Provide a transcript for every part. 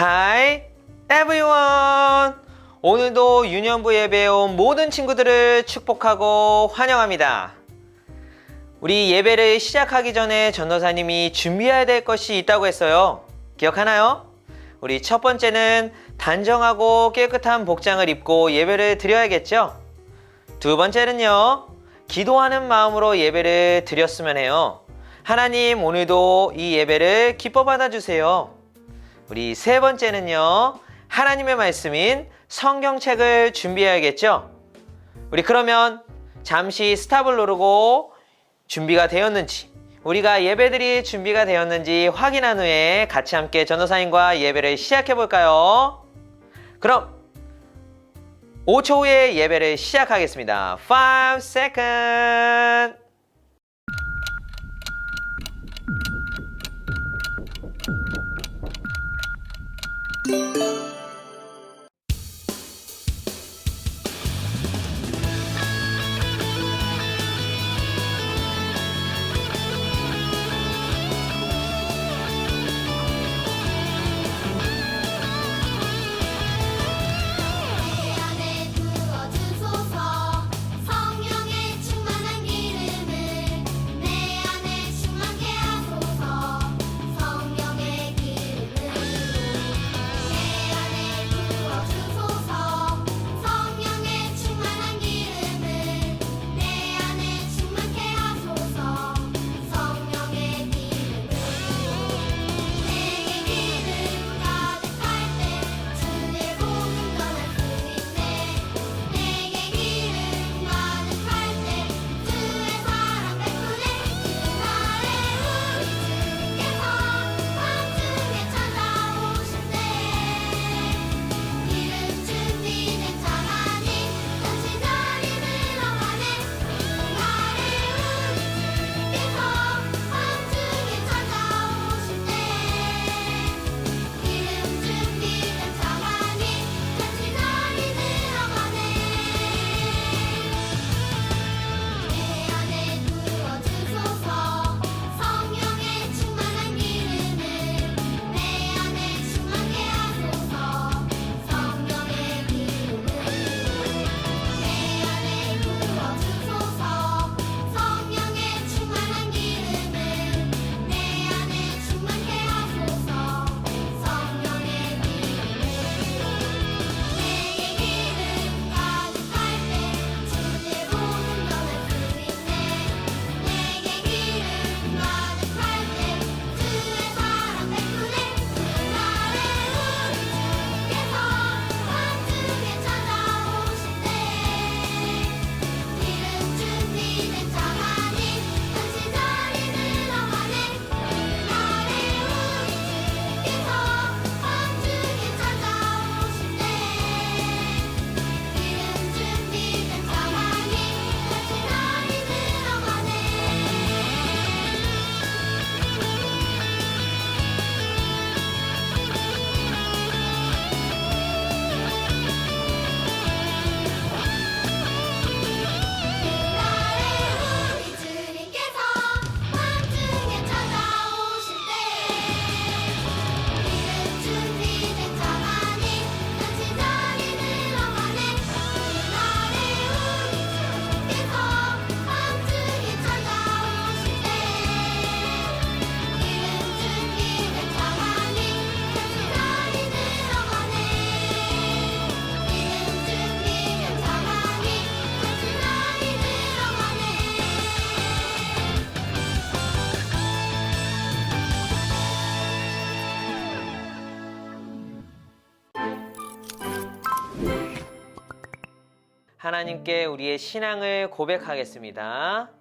Hi everyone! 오늘도 유년부 예배에 온 모든 친구들을 축복하고 환영합니다. 우리 예배를 시작하기 전에 전도사님이 준비해야 될 것이 있다고 했어요. 기억하나요? 우리 첫 번째는 단정하고 깨끗한 복장을 입고 예배를 드려야겠죠? 두 번째는요, 기도하는 마음으로 예배를 드렸으면 해요. 하나님, 오늘도 이 예배를 기뻐 받아주세요. 우리 세 번째는요, 하나님의 말씀인 성경책을 준비해야겠죠? 우리 그러면 잠시 스탑을 누르고 준비가 되었는지, 우리가 예배드릴 준비가 되었는지 확인한 후에 같이 함께 전도사님과 예배를 시작해 볼까요? 그럼 5초 후에 예배를 시작하겠습니다. 5 seconds. 하나님께 우리의 신앙을 고백하겠습니다.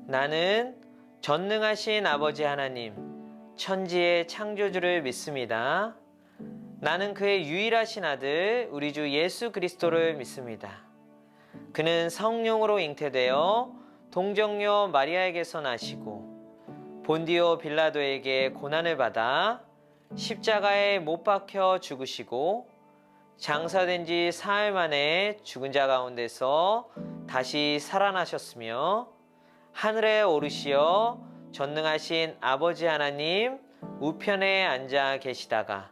나는 전능하신 아버지 하나님, 천지의 창조주를 믿습니다. 나는 그의 유일하신 아들, 우리 주 예수 그리스도를 믿습니다. 그는 성령으로 잉태되어 동정녀 마리아에게서 나시고 본디오 빌라도에게 고난을 받아 십자가에 못 박혀 죽으시고 장사된 지 사흘 만에 죽은 자 가운데서 다시 살아나셨으며 하늘에 오르시어 전능하신 아버지 하나님 우편에 앉아 계시다가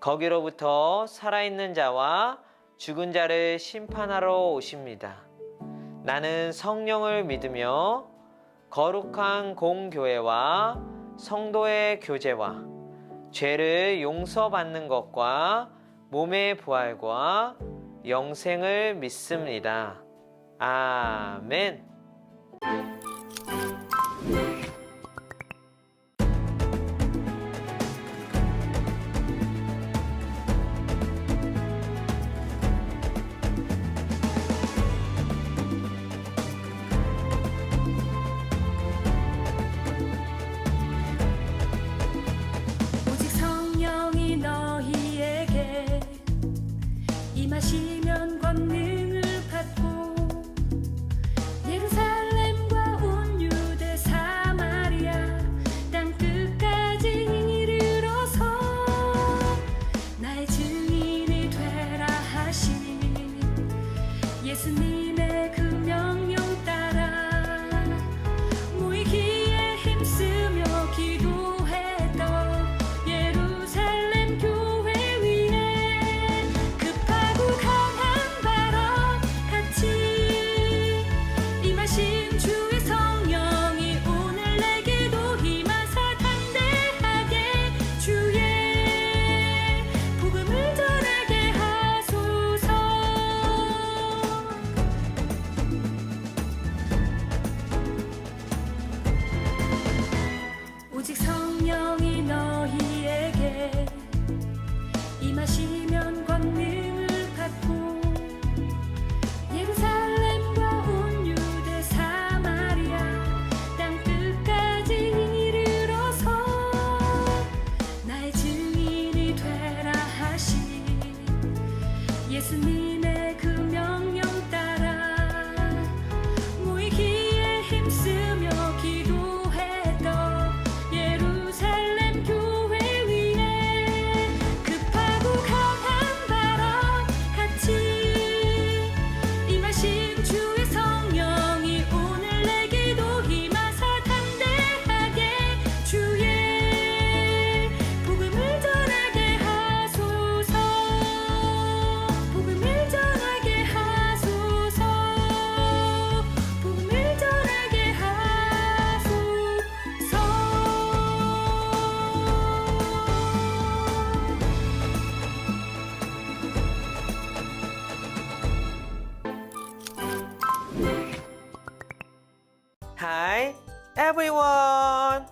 거기로부터 살아있는 자와 죽은 자를 심판하러 오십니다. 나는 성령을 믿으며 거룩한 공교회와 성도의 교제와 죄를 용서받는 것과 몸의 부활과 영생을 믿습니다. 아멘. 오직 성령이 너희에게 임하시면 권능을 받고 예루살렘과 온 유대 사마리아 땅 끝까지 이르러서 나의 증인이 되라 하신 예수님의 그 명령 따라 모이기에 힘쓰며 기도했던 예루살렘 교회 위에 급하고 강한 바람 같이 임하신 주의 성령이 오늘 내게도 임하사 담대하게 주의 복음을 전하게 하소서. 오직 성령이 너희에게 임하시면 권능을 받고 예루살렘과 온 유대 사마리아 땅 끝까지 이르러서 나의 증인이 되라 하신 예수님의 그 명령 따라 모이기에 힘쓰며 기도했던 예루살렘 교회 위에 급하고 강한 바람 같이 임하신 주의 성령이 오늘 내게도 임하사 담대하게 주의 복음을 전하게 하소서. 복음을 전하게 하소서. 복음을 전하게 하소서. Hi everyone!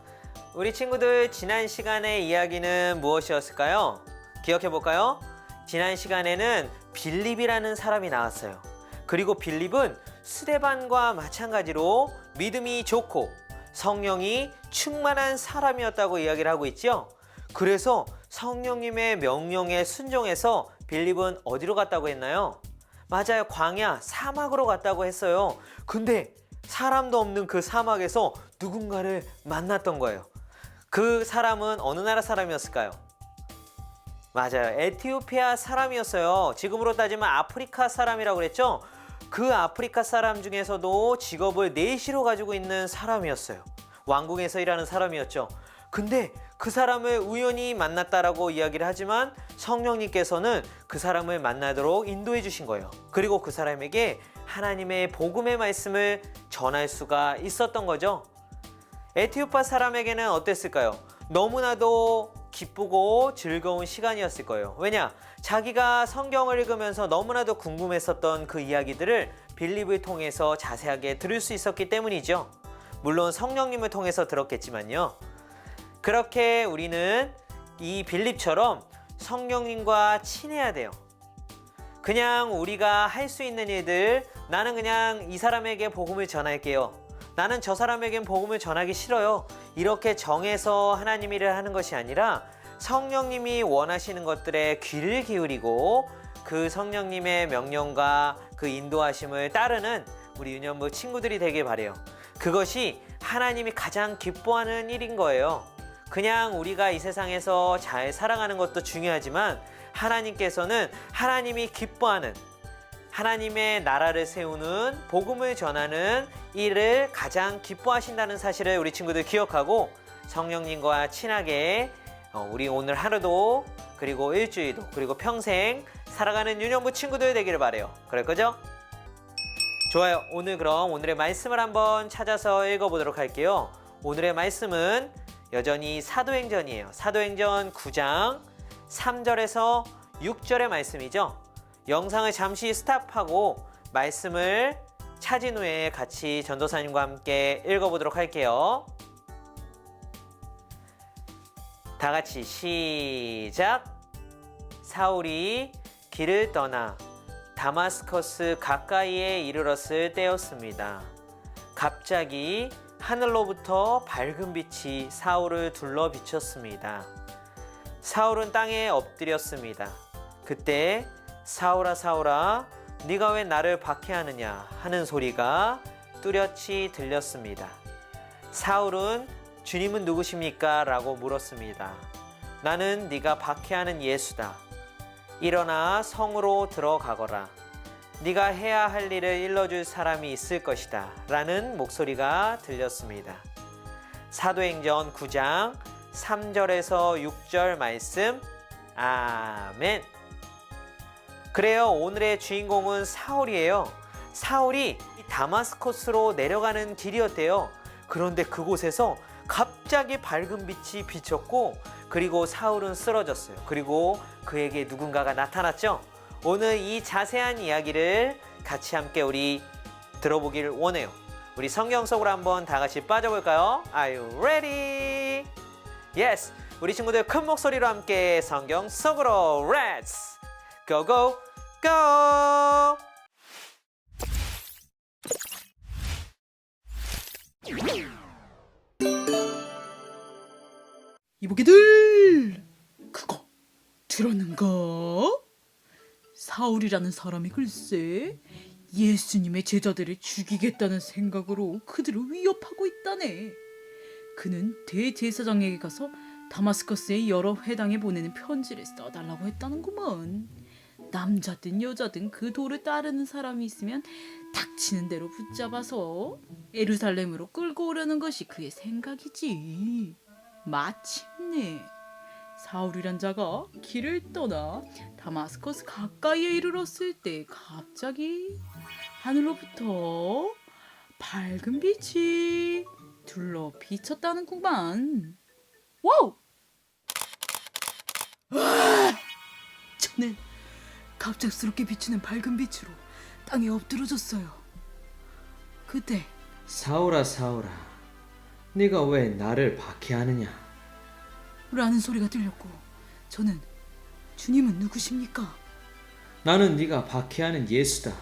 우리 친구들 지난 시간의 이야기는 무엇이었을까요? 기억해 볼까요? 지난 시간에는 빌립이라는 사람이 나왔어요. 그리고 빌립은 스데반과 마찬가지로 믿음이 좋고 성령이 충만한 사람이었다고 이야기를 하고 있죠. 그래서 성령님의 명령에 순종해서 빌립은 어디로 갔다고 했나요? 맞아요. 광야, 사막으로 갔다고 했어요. 근데 사람도 없는 그 사막에서 누군가를 만났던 거예요. 그 사람은 어느 나라 사람이었을까요? 맞아요. 에티오피아 사람이었어요. 지금으로 따지면 아프리카 사람이라고 그랬죠? 그 아프리카 사람 중에서도 직업을 내시로 가지고 있는 사람이었어요. 왕궁에서 일하는 사람이었죠. 근데 그 사람을 우연히 만났다라고 이야기를 하지만 성령님께서는 그 사람을 만나도록 인도해 주신 거예요. 그리고 그 사람에게 하나님의 복음의 말씀을 전할 수가 있었던 거죠. 에티오피아 사람에게는 어땠을까요? 너무나도 기쁘고 즐거운 시간이었을 거예요. 왜냐? 자기가 성경을 읽으면서 너무나도 궁금했었던 그 이야기들을 빌립을 통해서 자세하게 들을 수 있었기 때문이죠. 물론 성령님을 통해서 들었겠지만요. 그렇게 우리는 이 빌립처럼 성령님과 친해야 돼요. 그냥 우리가 할 수 있는 일들, 나는 그냥 이 사람에게 복음을 전할게요. 나는 저 사람에겐 복음을 전하기 싫어요. 이렇게 정해서 하나님 일을 하는 것이 아니라 성령님이 원하시는 것들에 귀를 기울이고 그 성령님의 명령과 그 인도하심을 따르는 우리 유년부 친구들이 되길 바래요. 그것이 하나님이 가장 기뻐하는 일인 거예요. 그냥 우리가 이 세상에서 잘 살아가는 것도 중요하지만 하나님께서는 하나님이 기뻐하는 하나님의 나라를 세우는 복음을 전하는 일을 가장 기뻐하신다는 사실을 우리 친구들 기억하고 성령님과 친하게 우리 오늘 하루도 그리고 일주일도 그리고 평생 살아가는 유년부 친구들 되기를 바래요. 그럴 거죠? 좋아요. 오늘 그럼 오늘의 말씀을 한번 찾아서 읽어보도록 할게요. 오늘의 말씀은 여전히 사도행전이에요. 사도행전 9장 3절에서 6절의 말씀이죠. 영상을 잠시 스탑하고 말씀을 찾은 후에 같이 전도사님과 함께 읽어보도록 할게요. 다 같이 시작. 사울이 길을 떠나 다마스커스 가까이에 이르렀을 때였습니다. 갑자기 하늘로부터 밝은 빛이 사울을 둘러 비쳤습니다. 사울은 땅에 엎드렸습니다. 그때 사울아 사울아 네가 왜 나를 박해하느냐 하는 소리가 뚜렷이 들렸습니다. 사울은 주님은 누구십니까? 라고 물었습니다. 나는 네가 박해하는 예수다. 일어나 성으로 들어가거라. 네가 해야 할 일을 일러줄 사람이 있을 것이다. 라는 목소리가 들렸습니다. 사도행전 9장 3절에서 6절 말씀. 아멘. 그래요. 오늘의 주인공은 사울이에요. 사울이 다마스커스로 내려가는 길이었대요. 그런데 그곳에서 갑자기 밝은 빛이 비쳤고 그리고 사울은 쓰러졌어요. 그리고 그에게 누군가가 나타났죠. 오늘 이 자세한 이야기를 같이 함께 우리 들어보길 원해요. 우리 성경 속으로 한번 다 같이 빠져볼까요? Are you ready? Yes! 우리 친구들 큰 목소리로 함께 성경 속으로 Let's go go go! 이보게들 그거 들었는가? 사울이라는 사람이 글쎄 예수님의 제자들을 죽이겠다는 생각으로 그들을 위협하고 있다네. 그는 대제사장에게 가서 다마스커스의 여러 회당에 보내는 편지를 써달라고 했다는구먼. 남자든 여자든 그 도를 따르는 사람이 있으면 닥치는 대로 붙잡아서 예루살렘으로 끌고 오려는 것이 그의 생각이지. 마침내 사울이란 자가 길을 떠나 다마스커스 가까이에 이르렀을 때 갑자기 하늘로부터 밝은 빛이 둘러 비쳤다는구만. 와우! 저는 갑작스럽게 비추는 밝은 빛으로 땅에 엎드러졌어요. 그때 사울아 사울아 네가 왜 나를 박해하느냐 라는 소리가 들렸고 저는 주님은 누구십니까? 나는 네가 박해하는 예수다.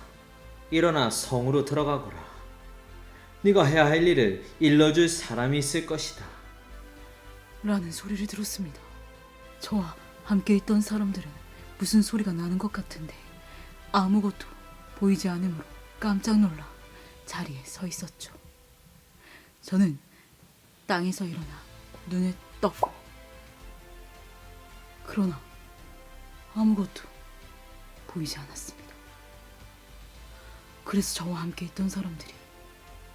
일어나 성으로 들어가거라. 네가 해야 할 일을 일러줄 사람이 있을 것이다. 라는 소리를 들었습니다. 저와 함께 있던 사람들은 무슨 소리가 나는 것 같은데 아무것도 보이지 않으므로 깜짝 놀라 자리에 서 있었죠. 저는 땅에서 일어나 눈을 떴고 그러나 아무것도 보이지 않았습니다. 그래서 저와 함께 있던 사람들이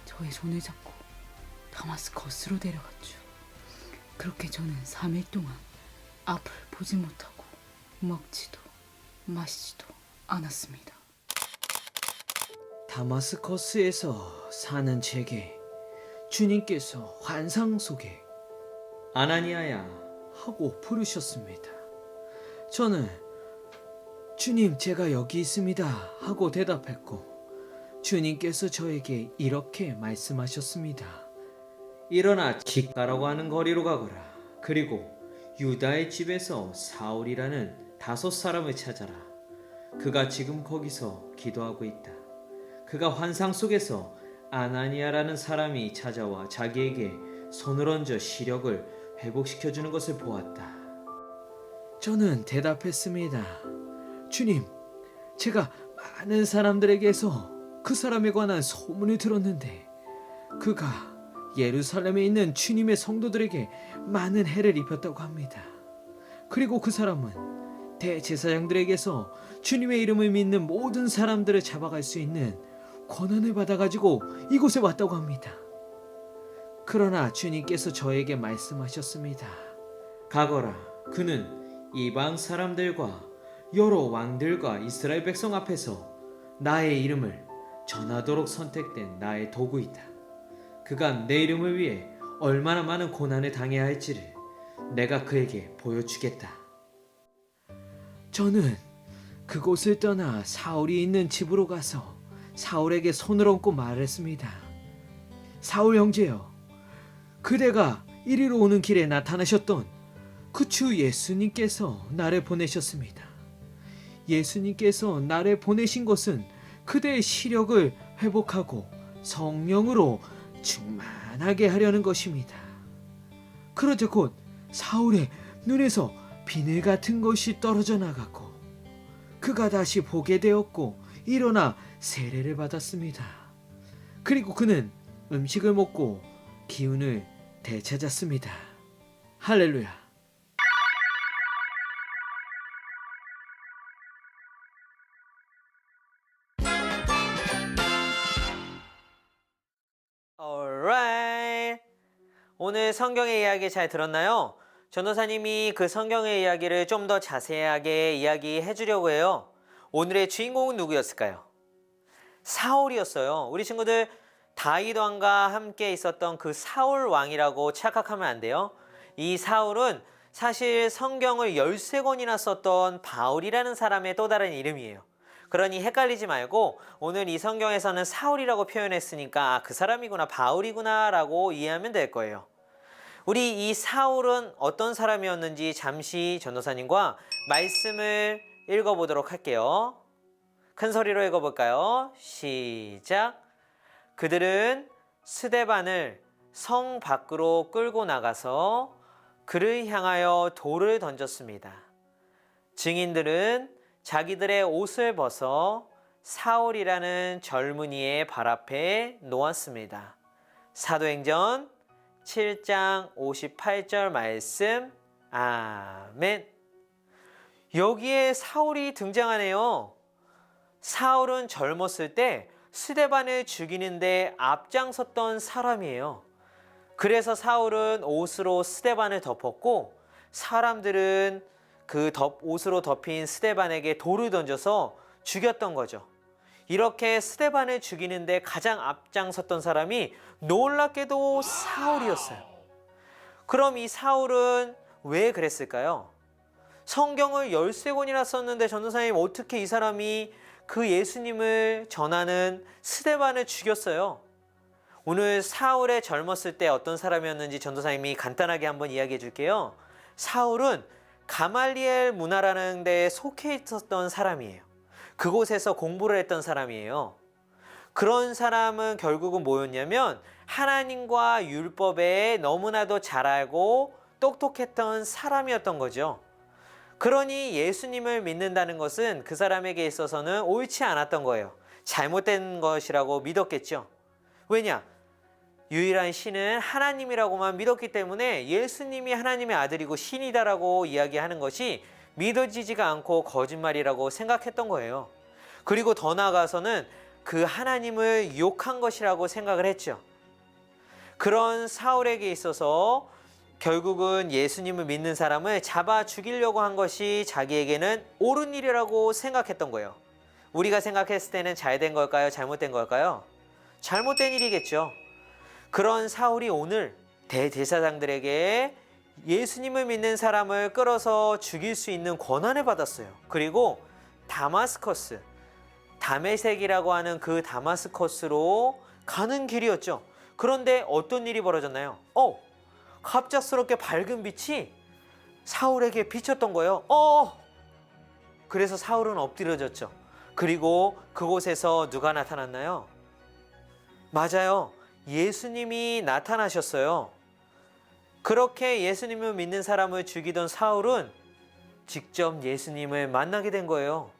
저의 손을 잡고 다마스커스로 데려갔죠. 그렇게 저는 3일 동안 앞을 보지 못하고 먹지도 마시지도 않았습니다. 다마스커스에서 사는 제게 주님께서 환상 속에 아나니아야 하고 부르셨습니다. 저는 주님 제가 여기 있습니다 하고 대답했고 주님께서 저에게 이렇게 말씀하셨습니다. 일어나 기가라고 하는 거리로 가거라. 그리고 유다의 집에서 사울이라는 5사람을 찾아라. 그가 지금 거기서 기도하고 있다. 그가 환상 속에서 아나니아라는 사람이 찾아와 자기에게 손을 얹어 시력을 회복시켜주는 것을 보았다. 저는 대답했습니다. 주님, 제가 많은 사람들에게서 그 사람에 관한 소문을 들었는데 그가 예루살렘에 있는 주님의 성도들에게 많은 해를 입혔다고 합니다. 그리고 그 사람은 대제사장들에게서 주님의 이름을 믿는 모든 사람들을 잡아갈 수 있는 권한을 받아가지고 이곳에 왔다고 합니다. 그러나 주님께서 저에게 말씀하셨습니다. 가거라. 그는 이방 사람들과 여러 왕들과 이스라엘 백성 앞에서 나의 이름을 전하도록 선택된 나의 도구이다. 그가 내 이름을 위해 얼마나 많은 고난을 당해야 할지를 내가 그에게 보여주겠다. 저는 그곳을 떠나 사울이 있는 집으로 가서 사울에게 손을 얹고 말했습니다. 사울 형제여, 그대가 이리로 오는 길에 나타나셨던 그 주 예수님께서 나를 보내셨습니다. 예수님께서 나를 보내신 것은 그대의 시력을 회복하고 성령으로 충만하게 하려는 것입니다. 그러자 곧 사울의 눈에서 비늘 같은 것이 떨어져 나갔고 그가 다시 보게 되었고 일어나 세례를 받았습니다. 그리고 그는 음식을 먹고 기운을 되찾았습니다. 할렐루야. Alright. 오늘 성경의 이야기 잘 들었나요? 전도사님이 그 성경의 이야기를 좀 더 자세하게 이야기해 주려고 해요. 오늘의 주인공은 누구였을까요? 사울이었어요. 우리 친구들 다윗 왕과 함께 있었던 그 사울 왕이라고 착각하면 안 돼요. 이 사울은 사실 성경을 13권이나 썼던 바울이라는 사람의 또 다른 이름이에요. 그러니 헷갈리지 말고 오늘 이 성경에서는 사울이라고 표현했으니까 그 사람이구나, 바울이구나 라고 이해하면 될 거예요. 우리 이 사울은 어떤 사람이었는지 잠시 전도사님과 말씀을 읽어보도록 할게요. 큰 소리로 읽어볼까요? 시작. 그들은 스데반을 성 밖으로 끌고 나가서 그를 향하여 돌을 던졌습니다. 증인들은 자기들의 옷을 벗어 사울이라는 젊은이의 발 앞에 놓았습니다. 사도행전 7장 58절 말씀. 아멘. 여기에 사울이 등장하네요. 사울은 젊었을 때 스데반을 죽이는데 앞장섰던 사람이에요. 그래서 사울은 옷으로 스데반을 덮었고 사람들은 그 옷으로 덮인 스데반에게 돌을 던져서 죽였던 거죠. 이렇게 스데반을 죽이는데 가장 앞장섰던 사람이 놀랍게도 사울이었어요. 그럼 이 사울은 왜 그랬을까요? 성경을 13권이나 썼는데 전도사님 어떻게 이 사람이 그 예수님을 전하는 스데반을 죽였어요? 오늘 사울의 젊었을 때 어떤 사람이었는지 전도사님이 간단하게 한번 이야기해 줄게요. 사울은 가말리엘 문화라는 데에 속해 있었던 사람이에요. 그곳에서 공부를 했던 사람이에요. 그런 사람은 결국은 뭐였냐면 하나님과 율법에 너무나도 잘 알고 똑똑했던 사람이었던 거죠. 그러니 예수님을 믿는다는 것은 그 사람에게 있어서는 옳지 않았던 거예요. 잘못된 것이라고 믿었겠죠. 왜냐? 유일한 신은 하나님이라고만 믿었기 때문에 예수님이 하나님의 아들이고 신이다라고 이야기하는 것이 믿어지지가 않고 거짓말이라고 생각했던 거예요. 그리고 더 나아가서는 그 하나님을 욕한 것이라고 생각을 했죠. 그런 사울에게 있어서 결국은 예수님을 믿는 사람을 잡아 죽이려고 한 것이 자기에게는 옳은 일이라고 생각했던 거예요. 우리가 생각했을 때는 잘 된 걸까요? 잘못된 걸까요? 잘못된 일이겠죠. 그런 사울이 오늘 대제사장들에게 예수님을 믿는 사람을 끌어서 죽일 수 있는 권한을 받았어요. 그리고 다마스커스, 다메섹이라고 하는 그 다마스커스로 가는 길이었죠. 그런데 어떤 일이 벌어졌나요? 갑작스럽게 밝은 빛이 사울에게 비쳤던 거예요. 그래서 사울은 엎드려졌죠. 그리고 그곳에서 누가 나타났나요? 맞아요. 예수님이 나타나셨어요. 그렇게 예수님을 믿는 사람을 죽이던 사울은 직접 예수님을 만나게 된 거예요.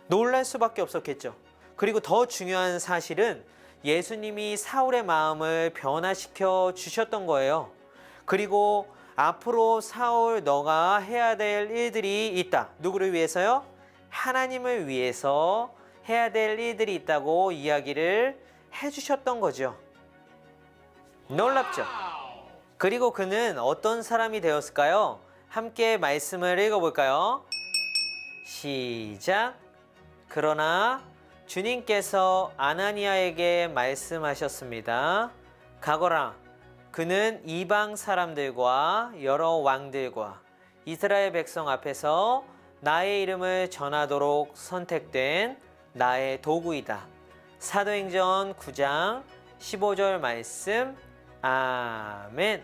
놀랄 수밖에 없었겠죠. 그리고 더 중요한 사실은 예수님이 사울의 마음을 변화시켜 주셨던 거예요. 그리고 앞으로 사울 너가 해야 될 일들이 있다. 누구를 위해서요? 하나님을 위해서 해야 될 일들이 있다고 이야기를 해주셨던 거죠. 놀랍죠? 그리고 그는 어떤 사람이 되었을까요? 함께 말씀을 읽어볼까요? 시작. 그러나 주님께서 아나니아에게 말씀하셨습니다. 가거라. 그는 이방 사람들과 여러 왕들과 이스라엘 백성 앞에서 나의 이름을 전하도록 선택된 나의 도구이다. 사도행전 9장 15절 말씀. 아멘.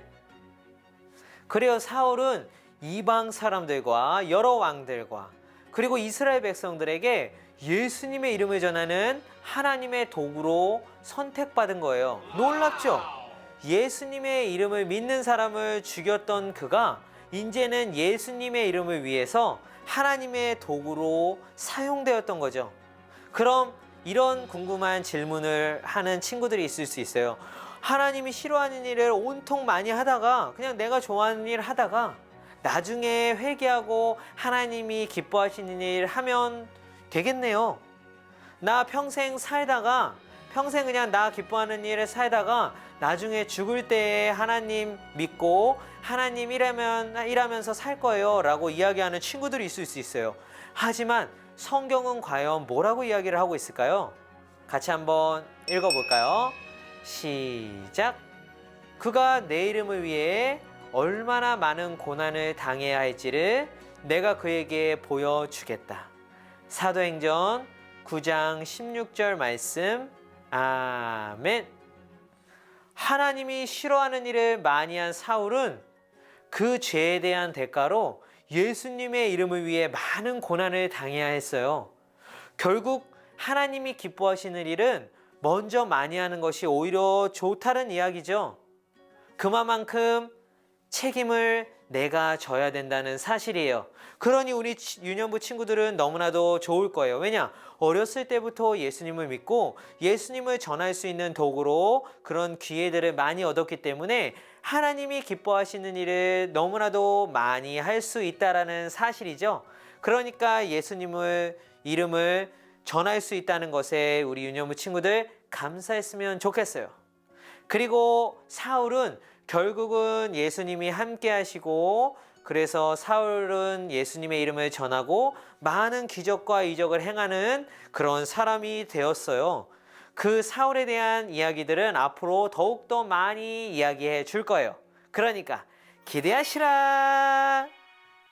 그래요. 사울은 이방 사람들과 여러 왕들과 그리고 이스라엘 백성들에게 예수님의 이름을 전하는 하나님의 도구로 선택받은 거예요. 놀랍죠? 예수님의 이름을 믿는 사람을 죽였던 그가 이제는 예수님의 이름을 위해서 하나님의 도구로 사용되었던 거죠. 그럼 이런 궁금한 질문을 하는 친구들이 있을 수 있어요. 하나님이 싫어하는 일을 온통 많이 하다가 그냥 내가 좋아하는 일 하다가 나중에 회개하고 하나님이 기뻐하시는 일 하면 되겠네요. 나 평생 살다가 평생 그냥 나 기뻐하는 일에 살다가 나중에 죽을 때에 하나님 믿고 하나님 일하면서 살 거예요 라고 이야기하는 친구들이 있을 수 있어요. 하지만 성경은 과연 뭐라고 이야기를 하고 있을까요? 같이 한번 읽어볼까요? 시작. 그가 내 이름을 위해 얼마나 많은 고난을 당해야 할지를 내가 그에게 보여주겠다. 사도행전 9장 16절 말씀. 아멘. 하나님이 싫어하는 일을 많이 한 사울은 그 죄에 대한 대가로 예수님의 이름을 위해 많은 고난을 당해야 했어요. 결국 하나님이 기뻐하시는 일은 먼저 많이 하는 것이 오히려 좋다는 이야기죠. 그만큼 책임을 내가 져야 된다는 사실이에요. 그러니 우리 유년부 친구들은 너무나도 좋을 거예요. 왜냐? 어렸을 때부터 예수님을 믿고 예수님을 전할 수 있는 도구로 그런 기회들을 많이 얻었기 때문에 하나님이 기뻐하시는 일을 너무나도 많이 할 수 있다라는 사실이죠. 그러니까 예수님의 이름을 전할 수 있다는 것에 우리 유년부 친구들 감사했으면 좋겠어요. 그리고 사울은 결국은 예수님이 함께 하시고 그래서 사울은 예수님의 이름을 전하고 많은 기적과 이적을 행하는 그런 사람이 되었어요. 그 사울에 대한 이야기들은 앞으로 더욱더 많이 이야기해 줄 거예요. 그러니까 기대하시라.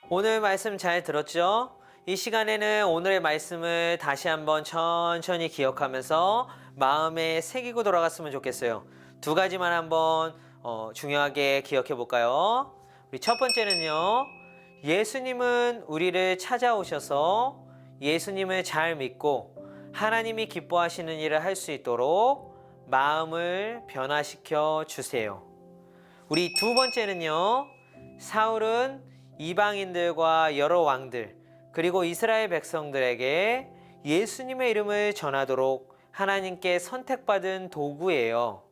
오늘 말씀 잘 들었죠? 이 시간에는 오늘의 말씀을 다시 한번 천천히 기억하면서 마음에 새기고 돌아갔으면 좋겠어요. 두 가지만 한번 중요하게 기억해 볼까요? 우리 첫 번째는요. 예수님은 우리를 찾아오셔서 예수님을 잘 믿고 하나님이 기뻐하시는 일을 할 수 있도록 마음을 변화시켜 주세요. 우리 두 번째는요. 사울은 이방인들과 여러 왕들 그리고 이스라엘 백성들에게 예수님의 이름을 전하도록 하나님께 선택받은 도구예요.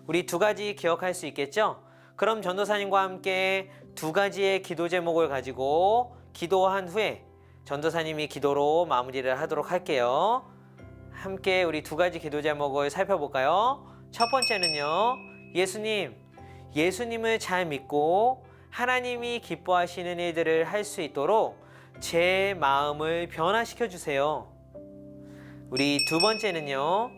우리 두 가지 기억할 수 있겠죠? 그럼 전도사님과 함께 두 가지의 기도 제목을 가지고 기도한 후에 전도사님이 기도로 마무리를 하도록 할게요. 함께 우리 두 가지 기도 제목을 살펴볼까요? 첫 번째는요. 예수님을 잘 믿고 하나님이 기뻐하시는 일들을 할 수 있도록 제 마음을 변화시켜 주세요. 우리 두 번째는요.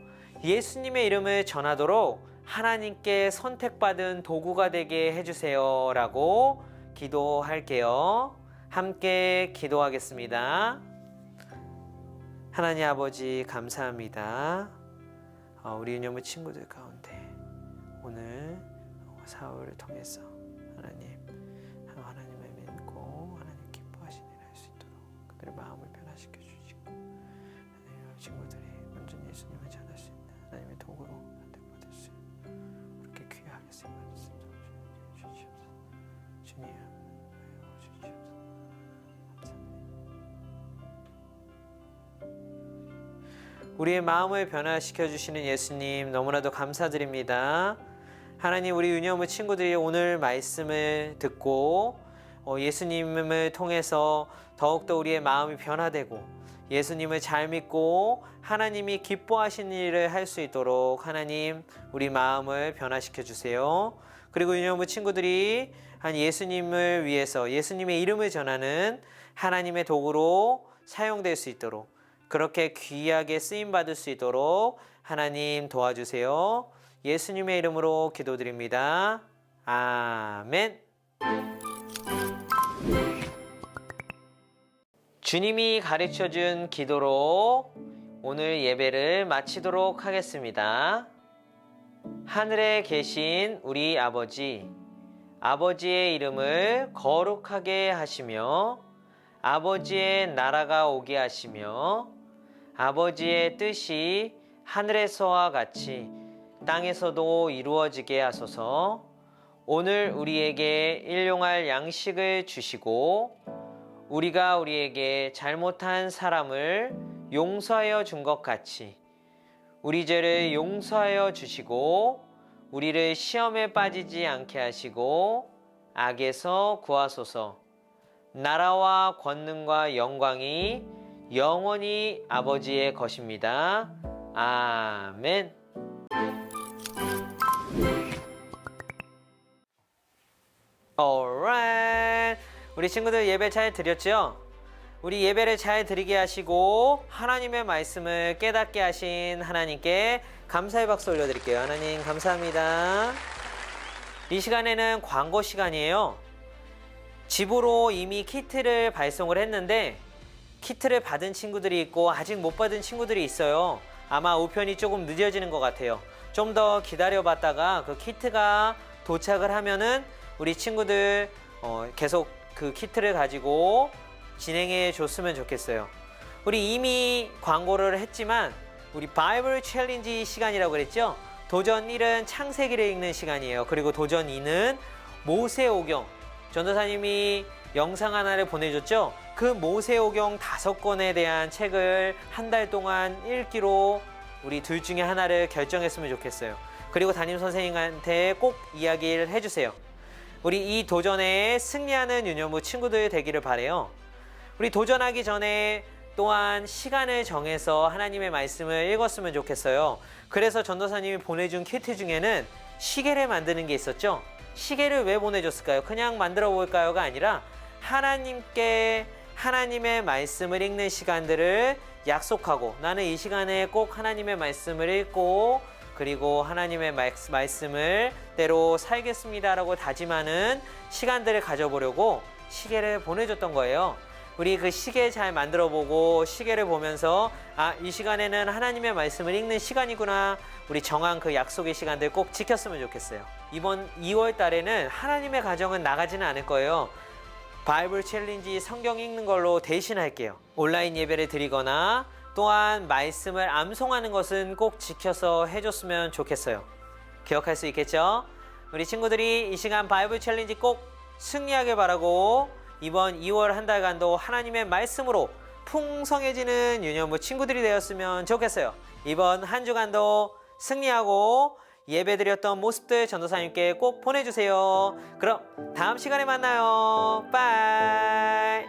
예수님의 이름을 전하도록 하나님께 선택받은 도구가 되게 해주세요 라고 기도할게요. 함께 기도하겠습니다. 하나님 아버지 감사합니다. 우리 유년부 친구들 가운데 오늘 사울을 통해서 하나님을 믿고 하나님 기뻐하시는 일을 할 수 있도록 그들의 마음을 변화시켜 주시고 하나님 친구들이 온전히 예수님을 전할 수 있는 하나님의 도구로 선택받을 수 있는 그렇게 귀하게 쓰임받을 수 있도록 주시옵소서. 주님 주시옵소서. 우리의 마음을 변화시켜 주시는 예수님 너무나도 감사드립니다. 하나님 우리 유년부 친구들이 오늘 말씀을 듣고 예수님을 통해서 더욱더 우리의 마음이 변화되고 예수님을 잘 믿고 하나님이 기뻐하시는 일을 할 수 있도록 하나님 우리 마음을 변화시켜 주세요. 그리고 유년부 친구들이 한 예수님을 위해서 예수님의 이름을 전하는 하나님의 도구로 사용될 수 있도록 그렇게 귀하게 쓰임 받을 수 있도록 하나님 도와주세요. 예수님의 이름으로 기도드립니다. 아멘. 주님이 가르쳐준 기도로 오늘 예배를 마치도록 하겠습니다. 하늘에 계신 우리 아버지, 아버지의 이름을 거룩하게 하시며 아버지의 나라가 오게 하시며 아버지의 뜻이 하늘에서와 같이 땅에서도 이루어지게 하소서. 오늘 우리에게 일용할 양식을 주시고 우리가 우리에게 잘못한 사람을 용서하여 준 것 같이 우리 죄를 용서하여 주시고 우리를 시험에 빠지지 않게 하시고 악에서 구하소서. 나라와 권능과 영광이 영원히 아버지의 것입니다. 아멘. alright. 우리 친구들 예배 잘 드렸죠? 우리 예배를 잘 드리게 하시고 하나님의 말씀을 깨닫게 하신 하나님께 감사의 박수 올려드릴게요. 하나님 감사합니다. 이 시간에는 광고 시간이에요. 집으로 이미 키트를 발송을 했는데 키트를 받은 친구들이 있고 아직 못 받은 친구들이 있어요. 아마 우편이 조금 늦어지는 것 같아요. 좀 더 기다려봤다가 그 키트가 도착을 하면은 우리 친구들 계속 그 키트를 가지고 진행해 줬으면 좋겠어요. 우리 이미 광고를 했지만 우리 바이블 챌린지 시간이라고 그랬죠? 도전 1은 창세기를 읽는 시간이에요. 그리고 도전 2는 모세오경. 전도사님이 영상 하나를 보내줬죠? 그 모세오경 5권에 대한 책을 한 달 동안 읽기로 우리 둘 중에 하나를 결정했으면 좋겠어요. 그리고 담임 선생님한테 꼭 이야기를 해주세요. 우리 이 도전에 승리하는 유년부 친구들 되기를 바라요. 우리 도전하기 전에 또한 시간을 정해서 하나님의 말씀을 읽었으면 좋겠어요. 그래서 전도사님이 보내준 키트 중에는 시계를 만드는 게 있었죠. 시계를 왜 보내줬을까요? 그냥 만들어 볼까요가 아니라 하나님께 하나님의 말씀을 읽는 시간들을 약속하고 나는 이 시간에 꼭 하나님의 말씀을 읽고 그리고 하나님의 말씀을 대로 살겠습니다라고 다짐하는 시간들을 가져보려고 시계를 보내줬던 거예요. 우리 그 시계 잘 만들어보고 시계를 보면서 이 시간에는 하나님의 말씀을 읽는 시간이구나. 우리 정한 그 약속의 시간들 꼭 지켰으면 좋겠어요. 이번 2월 달에는 하나님의 가정은 나가지는 않을 거예요. 바이블 챌린지 성경 읽는 걸로 대신할게요. 온라인 예배를 드리거나 또한 말씀을 암송하는 것은 꼭 지켜서 해줬으면 좋겠어요. 기억할 수 있겠죠? 우리 친구들이 이 시간 바이블 챌린지 꼭 승리하길 바라고 이번 2월 한 달간도 하나님의 말씀으로 풍성해지는 유년부 친구들이 되었으면 좋겠어요. 이번 한 주간도 승리하고 예배드렸던 모습들 전도사님께 꼭 보내주세요. 그럼 다음 시간에 만나요. 빠이.